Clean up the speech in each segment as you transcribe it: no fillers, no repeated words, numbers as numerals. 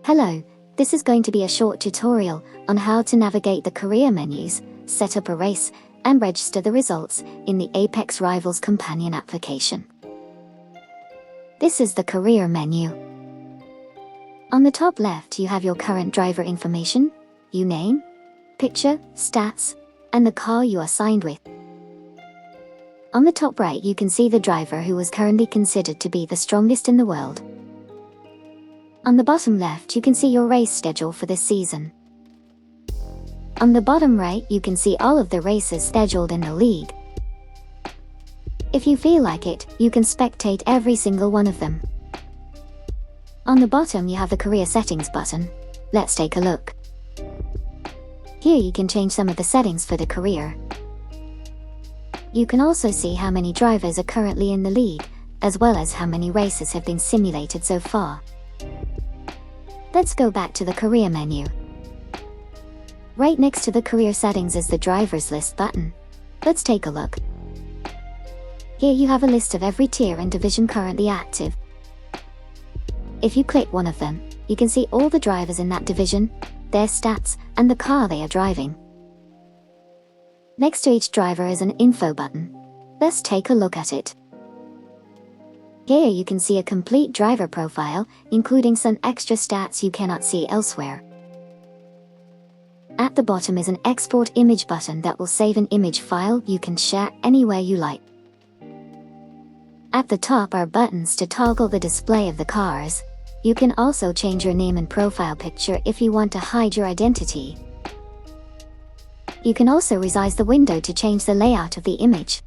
Hello, this is going to be a short tutorial on how to navigate the career menus, set up a race, and register the results in the ApexRivals companion application. This is the career menu. On the top left you have your current driver information, your name, picture, stats, and the car you are signed with. On the top right you can see the driver who was currently considered to be the strongest in the world. On the bottom left you can see your race schedule for this season. On the bottom right you can see all of the races scheduled in the league. If you feel like it, you can spectate every single one of them. On the bottom you have the career settings button. Let's take a look. Here you can change some of the settings for the career. You can also see how many drivers are currently in the league, as well as how many races have been simulated so far. Let's go back to the career menu. Right next to the career settings is the drivers list button. Let's take a look. Here you have a list of every tier and division currently active. If you click one of them, you can see all the drivers in that division, their stats, and the car they are driving. Next to each driver is an info button. Let's take a look at it. Here you can see a complete driver profile, including some extra stats you cannot see elsewhere. At the bottom is an export image button that will save an image file you can share anywhere you like. At the top are buttons to toggle the display of the cars. You can also change your name and profile picture if you want to hide your identity. You can also resize the window to change the layout of the image.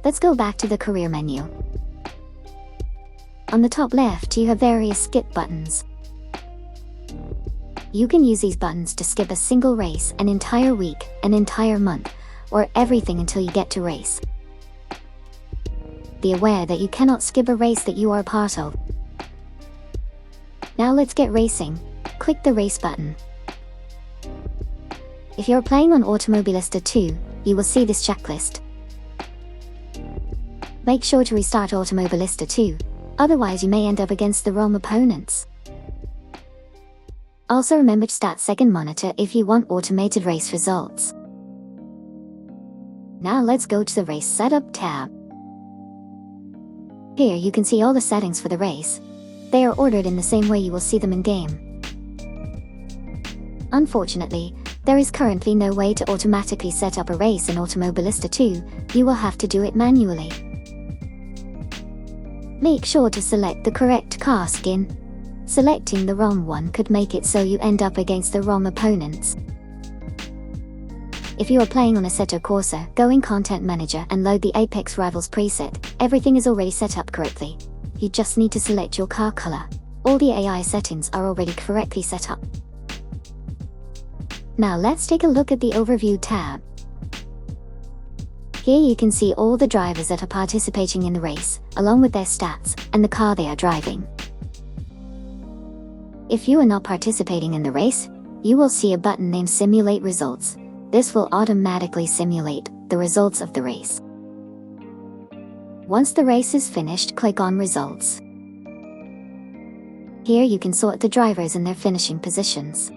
Let's go back to the career menu. On the top left you have various skip buttons. You can use these buttons to skip a single race, an entire week, an entire month, or everything until you get to race. Be aware that you cannot skip a race that you are a part of. Now let's get racing. Click the race button. If you're playing on Automobilista 2, you will see this checklist. Make sure to restart Automobilista 2, otherwise you may end up against the wrong opponents. Also remember to start second monitor if you want automated race results. Now let's go to the race setup tab. Here you can see all the settings for the race. They are ordered in the same way you will see them in game. Unfortunately, there is currently no way to automatically set up a race in Automobilista 2, you will have to do it manually. Make sure to select the correct car skin. Selecting the wrong one could make it so you end up against the wrong opponents. If you are playing on Assetto Corsa, go in Content Manager and load the ApexRivals preset. Everything is already set up correctly. You just need to select your car color. All the AI settings are already correctly set up. Now let's take a look at the Overview tab. Here you can see all the drivers that are participating in the race, along with their stats, and the car they are driving. If you are not participating in the race, you will see a button named Simulate Results. This will automatically simulate the results of the race. Once the race is finished, click on Results. Here you can sort the drivers in their finishing positions.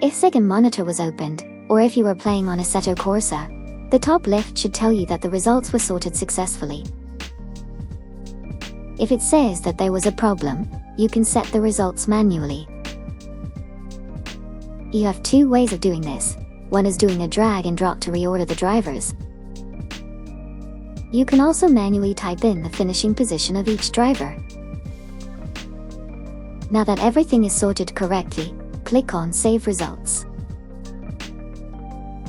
If second monitor was opened, or if you were playing on Assetto Corsa, the top left should tell you that the results were sorted successfully. If it says that there was a problem, you can set the results manually. You have two ways of doing this. One is doing a drag and drop to reorder the drivers. You can also manually type in the finishing position of each driver. Now that everything is sorted correctly, click on Save Results.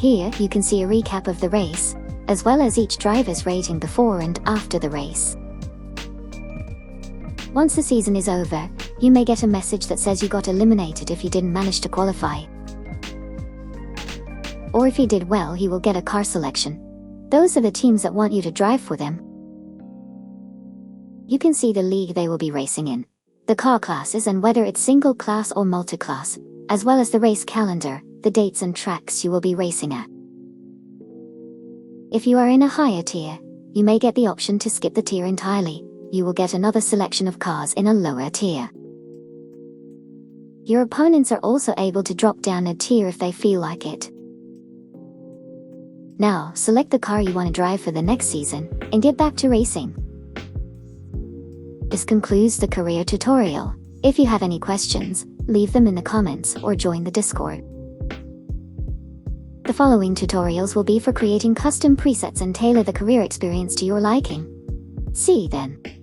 Here you can see a recap of the race, as well as each driver's rating before and after the race. Once the season is over, you may get a message that says you got eliminated if you didn't manage to qualify. Or if you did well, you will get a car selection. Those are the teams that want you to drive for them. You can see the league they will be racing in, the car classes and whether it's single class or multi-class, as well as the race calendar, the dates and tracks you will be racing at. If you are in a higher tier, you may get the option to skip the tier entirely. you will get another selection of cars in a lower tier. Your opponents are also able to drop down a tier if they feel like it. Now, select the car you want to drive for the next season, and get back to racing. This concludes the career tutorial. If you have any questions, leave them in the comments or join the Discord. The following tutorials will be for creating custom presets and tailor the career experience to your liking. See you then.